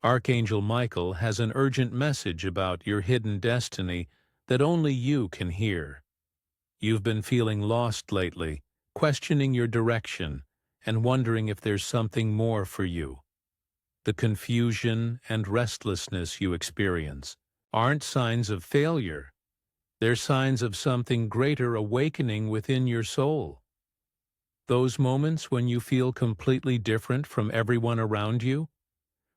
Archangel Michael has an urgent message about your hidden destiny that only you can hear. You've been feeling lost lately, questioning your direction, and wondering if there's something more for you. The confusion and restlessness you experience aren't signs of failure. They're signs of something greater awakening within your soul. Those moments when you feel completely different from everyone around you,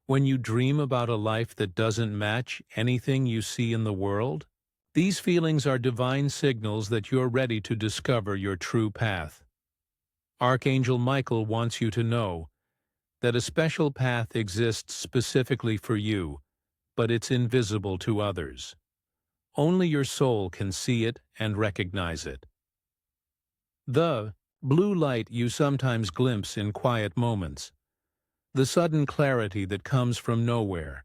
when you dream about a life that doesn't match anything you see in the world, these feelings are divine signals that you're ready to discover your true path. Archangel Michael wants you to know that a special path exists specifically for you, but it's invisible to others. Only your soul can see it and recognize it. The blue light you sometimes glimpse in quiet moments, the sudden clarity that comes from nowhere,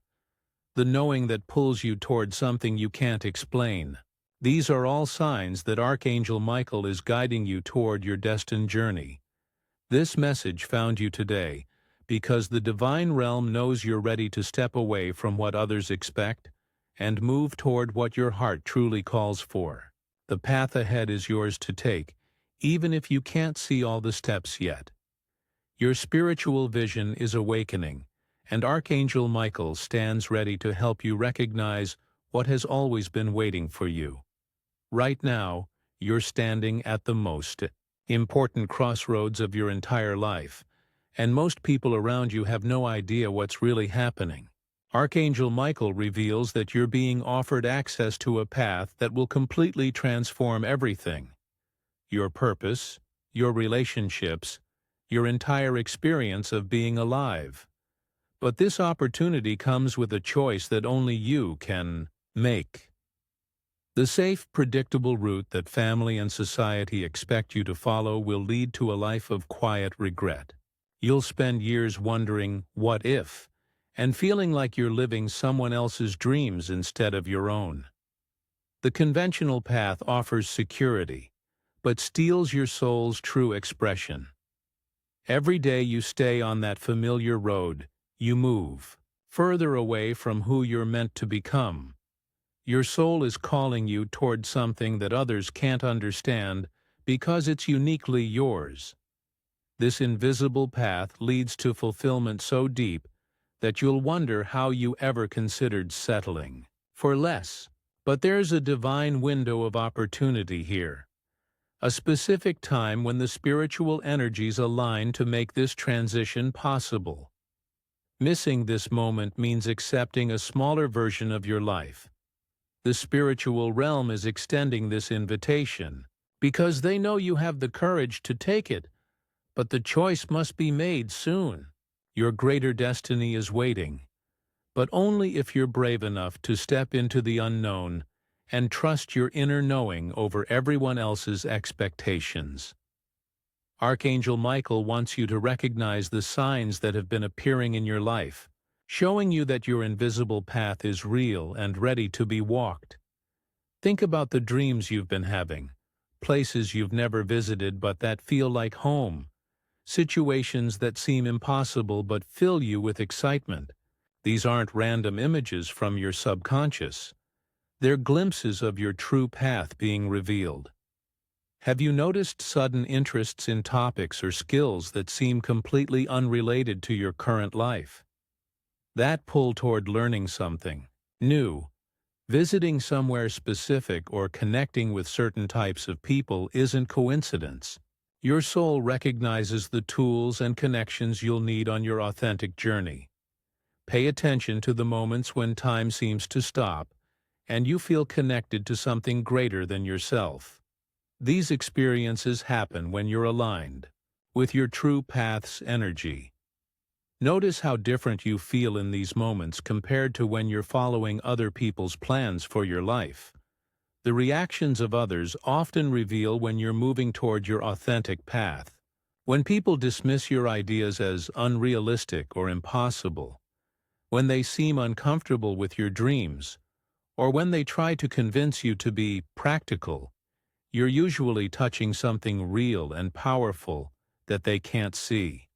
the knowing that pulls you toward something you can't explain. These are all signs that Archangel Michael is guiding you toward your destined journey. This message found you today because the divine realm knows you're ready to step away from what others expect and move toward what your heart truly calls for. The path ahead is yours to take, even if you can't see all the steps yet. Your spiritual vision is awakening, and Archangel Michael stands ready to help you recognize what has always been waiting for you. Right now, you're standing at the most important crossroads of your entire life, and most people around you have no idea what's really happening. Archangel Michael reveals that you're being offered access to a path that will completely transform everything: your purpose, your relationships, your entire experience of being alive. But this opportunity comes with a choice that only you can make. The safe, predictable route that family and society expect you to follow will lead to a life of quiet regret. You'll spend years wondering, what if, and feeling like you're living someone else's dreams instead of your own. The conventional path offers security, but steals your soul's true expression. Every day you stay on that familiar road, you move further away from who you're meant to become. Your soul is calling you toward something that others can't understand because it's uniquely yours. This invisible path leads to fulfillment so deep that you'll wonder how you ever considered settling for less. But there's a divine window of opportunity here. A specific time when the spiritual energies align to make this transition possible. Missing this moment means accepting a smaller version of your life. The spiritual realm is extending this invitation because they know you have the courage to take it, but the choice must be made soon. Your greater destiny is waiting, but only if you're brave enough to step into the unknown and trust your inner knowing over everyone else's expectations. Archangel Michael wants you to recognize the signs that have been appearing in your life, showing you that your invisible path is real and ready to be walked. Think about the dreams you've been having, places you've never visited but that feel like home, situations that seem impossible but fill you with excitement. These aren't random images from your subconscious. They're glimpses of your true path being revealed. Have you noticed sudden interests in topics or skills that seem completely unrelated to your current life? That pull toward learning something new, visiting somewhere specific, or connecting with certain types of people isn't coincidence. Your soul recognizes the tools and connections you'll need on your authentic journey. Pay attention to the moments when time seems to stop and you feel connected to something greater than yourself. These experiences happen when you're aligned with your true path's energy. Notice how different you feel in these moments compared to when you're following other people's plans for your life. The reactions of others often reveal when you're moving toward your authentic path. When people dismiss your ideas as unrealistic or impossible, when they seem uncomfortable with your dreams, or when they try to convince you to be practical, you're usually touching something real and powerful that they can't see.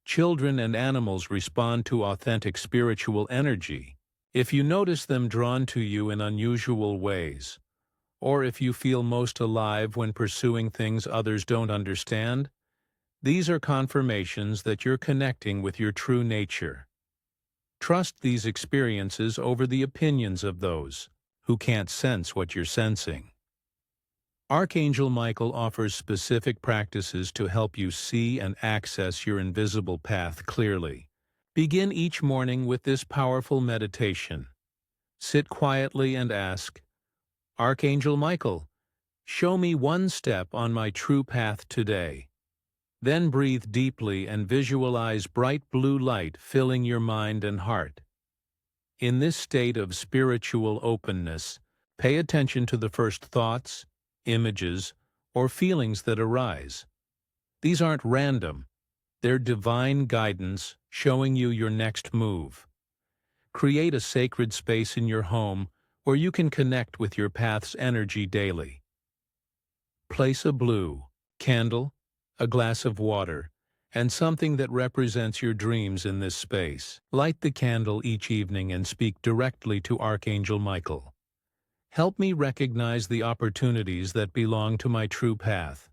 Children and animals respond to authentic spiritual energy. If you notice them drawn to you in unusual ways, or if you feel most alive when pursuing things others don't understand, these are confirmations that you're connecting with your true nature. Trust these experiences over the opinions of those who can't sense what you're sensing. Archangel Michael offers specific practices to help you see and access your invisible path clearly. Begin each morning with this powerful meditation. Sit quietly and ask, Archangel Michael, show me one step on my true path today. Then breathe deeply and visualize bright blue light filling your mind and heart. In this state of spiritual openness, pay attention to the first thoughts, images, or feelings that arise. These aren't random. They're divine guidance showing you your next move. Create a sacred space in your home where you can connect with your path's energy daily. Place a blue candle, a glass of water, and something that represents your dreams in this space. Light the candle each evening and speak directly to Archangel Michael. Help me recognize the opportunities that belong to my true path.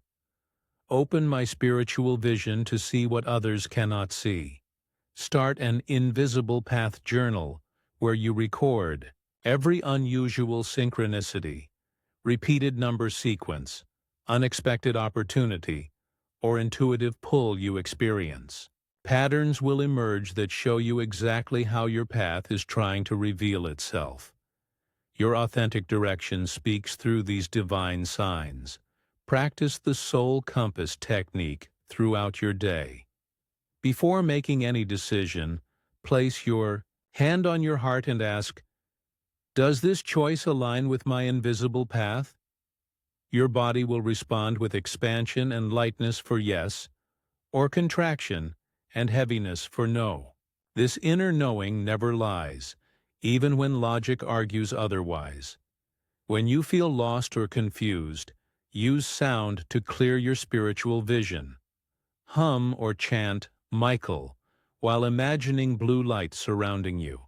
Open my spiritual vision to see what others cannot see. Start an invisible path journal where you record every unusual synchronicity, repeated number sequence, unexpected opportunity, or intuitive pull you experience. Patterns will emerge that show you exactly how your path is trying to reveal itself. Your authentic direction speaks through these divine signs. Practice the soul compass technique throughout your day. Before making any decision, place your hand on your heart and ask, does this choice align with my invisible path? Your body will respond with expansion and lightness for yes, or contraction and heaviness for no. This inner knowing never lies, even when logic argues otherwise. When you feel lost or confused, use sound to clear your spiritual vision. Hum or chant Michael while imagining blue light surrounding you.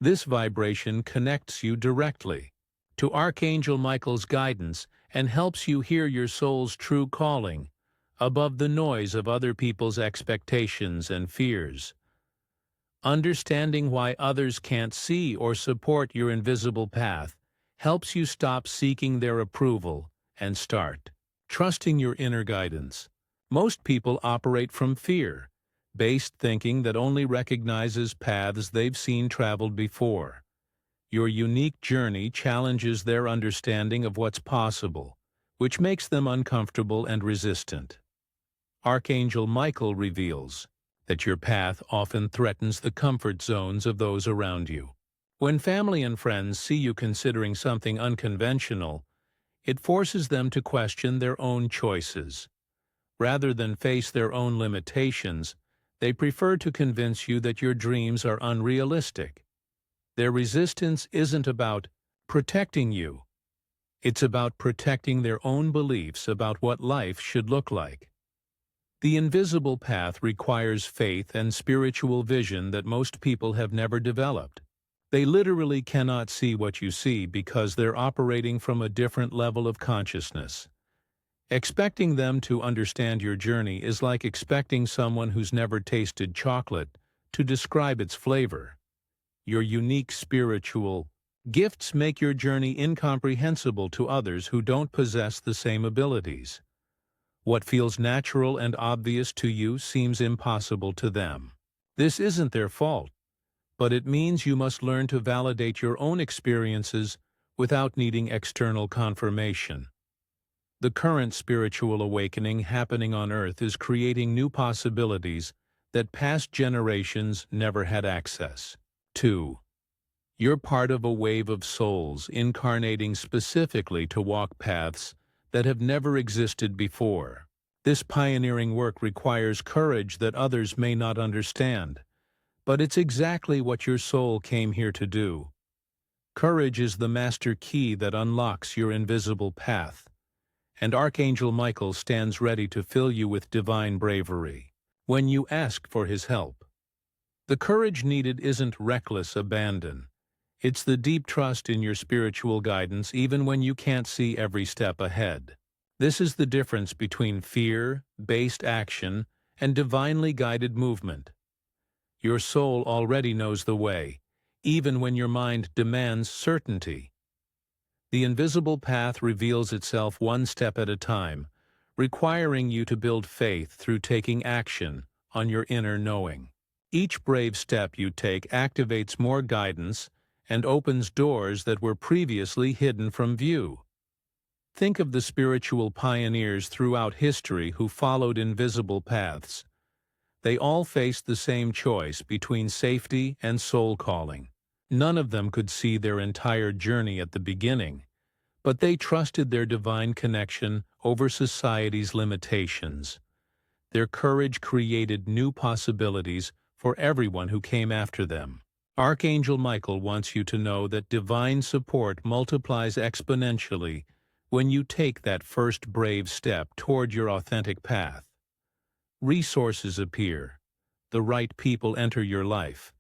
This vibration connects you directly to Archangel Michael's guidance and helps you hear your soul's true calling above the noise of other people's expectations and fears. Understanding why others can't see or support your invisible path helps you stop seeking their approval and start trusting your inner guidance. Most people operate from fear-based thinking that only recognizes paths they've seen traveled before. Your unique journey challenges their understanding of what's possible, which makes them uncomfortable and resistant. Archangel Michael reveals that your path often threatens the comfort zones of those around you. When family and friends see you considering something unconventional, it forces them to question their own choices. Rather than face their own limitations, they prefer to convince you that your dreams are unrealistic. Their resistance isn't about protecting you. It's about protecting their own beliefs about what life should look like. The invisible path requires faith and spiritual vision that most people have never developed. They literally cannot see what you see because they're operating from a different level of consciousness. Expecting them to understand your journey is like expecting someone who's never tasted chocolate to describe its flavor. Your unique spiritual gifts make your journey incomprehensible to others who don't possess the same abilities. What feels natural and obvious to you seems impossible to them. This isn't their fault, but it means you must learn to validate your own experiences without needing external confirmation. The current spiritual awakening happening on Earth is creating new possibilities that past generations never had access to. You're part of a wave of souls incarnating specifically to walk paths that have never existed before. This pioneering work requires courage that others may not understand, but it's exactly what your soul came here to do. Courage is the master key that unlocks your invisible path, and Archangel Michael stands ready to fill you with divine bravery. when you ask for his help. The courage needed isn't reckless abandon. It's the deep trust in your spiritual guidance even when you can't see every step ahead. This is the difference between fear-based action and divinely guided movement. Your soul already knows the way, even when your mind demands certainty. The invisible path reveals itself one step at a time, requiring you to build faith through taking action on your inner knowing. Each brave step you take activates more guidance and opens doors that were previously hidden from view. Think of the spiritual pioneers throughout history who followed invisible paths. They all faced the same choice between safety and soul calling. None of them could see their entire journey at the beginning, but they trusted their divine connection over society's limitations. Their courage created new possibilities for everyone who came after them. Archangel Michael wants you to know that divine support multiplies exponentially when you take that first brave step toward your authentic path. Resources appear, the right people enter your life,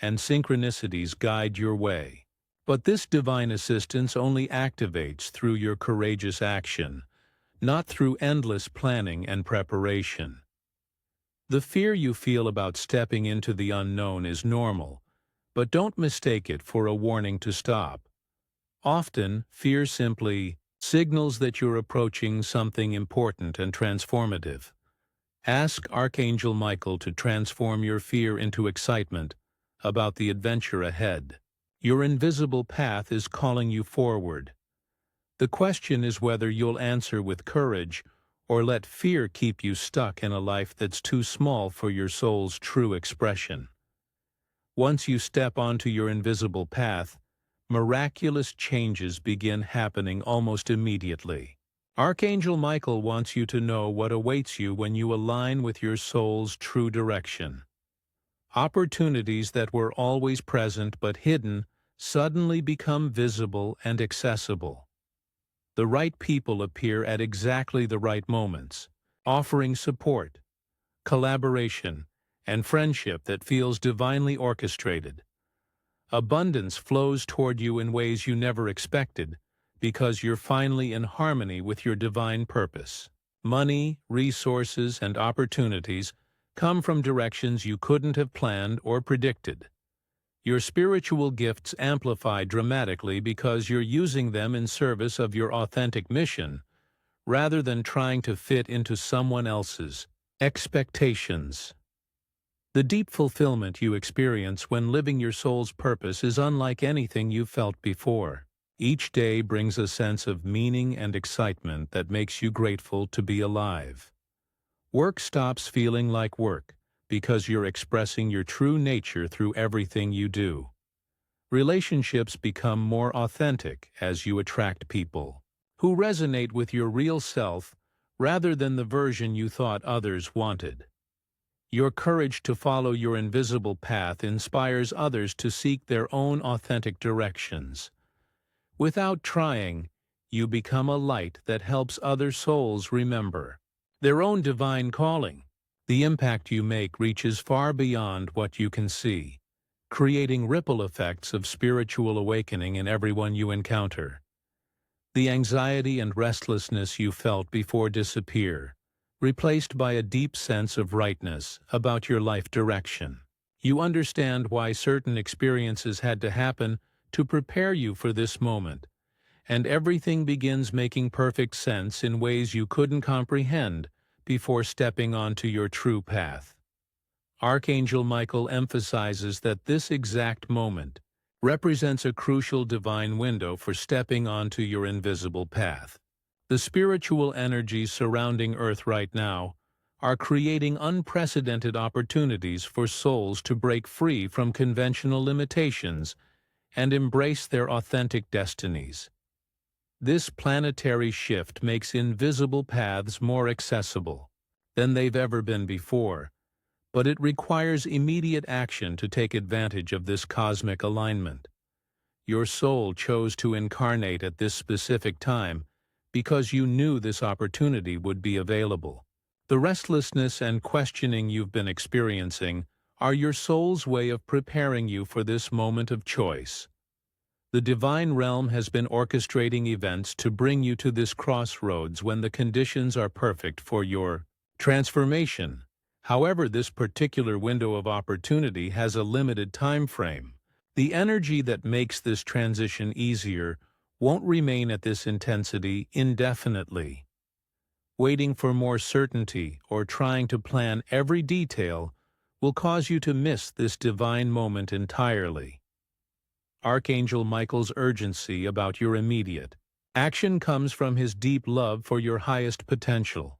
and synchronicities guide your way. But this divine assistance only activates through your courageous action, not through endless planning and preparation. The fear you feel about stepping into the unknown is normal, but don't mistake it for a warning to stop. Often, fear simply signals that you're approaching something important and transformative. Ask Archangel Michael to transform your fear into excitement about the adventure ahead. Your invisible path is calling you forward. The question is whether you'll answer with courage or let fear keep you stuck in a life that's too small for your soul's true expression. Once you step onto your invisible path, miraculous changes begin happening almost immediately. Archangel Michael wants you to know what awaits you when you align with your soul's true direction. Opportunities that were always present but hidden suddenly become visible and accessible. The right people appear at exactly the right moments, offering support, collaboration, and friendship that feels divinely orchestrated. Abundance flows toward you in ways you never expected because you're finally in harmony with your divine purpose. Money, resources, and opportunities come from directions you couldn't have planned or predicted. Your spiritual gifts amplify dramatically because you're using them in service of your authentic mission, rather than trying to fit into someone else's expectations. The deep fulfillment you experience when living your soul's purpose is unlike anything you've felt before. Each day brings a sense of meaning and excitement that makes you grateful to be alive. Work stops feeling like work because you're expressing your true nature through everything you do. Relationships become more authentic as you attract people who resonate with your real self rather than the version you thought others wanted. Your courage to follow your invisible path inspires others to seek their own authentic directions. Without trying, you become a light that helps other souls remember their own divine calling. The impact you make reaches far beyond what you can see, creating ripple effects of spiritual awakening in everyone you encounter. The anxiety and restlessness you felt before disappear, replaced by a deep sense of rightness about your life direction. You understand why certain experiences had to happen to prepare you for this moment, and everything begins making perfect sense in ways you couldn't comprehend before stepping onto your true path. Archangel Michael emphasizes that this exact moment represents a crucial divine window for stepping onto your invisible path. The spiritual energies surrounding Earth right now are creating unprecedented opportunities for souls to break free from conventional limitations and embrace their authentic destinies. This planetary shift makes invisible paths more accessible than they've ever been before, but it requires immediate action to take advantage of this cosmic alignment. Your soul chose to incarnate at this specific time because you knew this opportunity would be available. The restlessness and questioning you've been experiencing are your soul's way of preparing you for this moment of choice. The divine realm has been orchestrating events to bring you to this crossroads when the conditions are perfect for your transformation. However, this particular window of opportunity has a limited time frame. The energy that makes this transition easier won't remain at this intensity indefinitely. Waiting for more certainty or trying to plan every detail will cause you to miss this divine moment entirely. Archangel Michael's urgency about your immediate action comes from his deep love for your highest potential.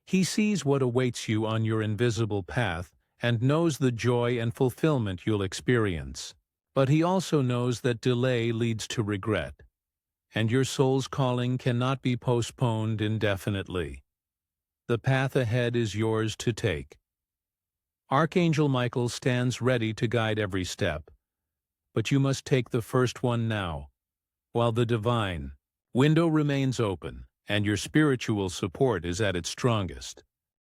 He sees what awaits you on your invisible path and knows the joy and fulfillment you'll experience. But he also knows that delay leads to regret, and your soul's calling cannot be postponed indefinitely. The path ahead is yours to take. Archangel Michael stands ready to guide every step, but you must take the first one now, while the divine window remains open and your spiritual support is at its strongest.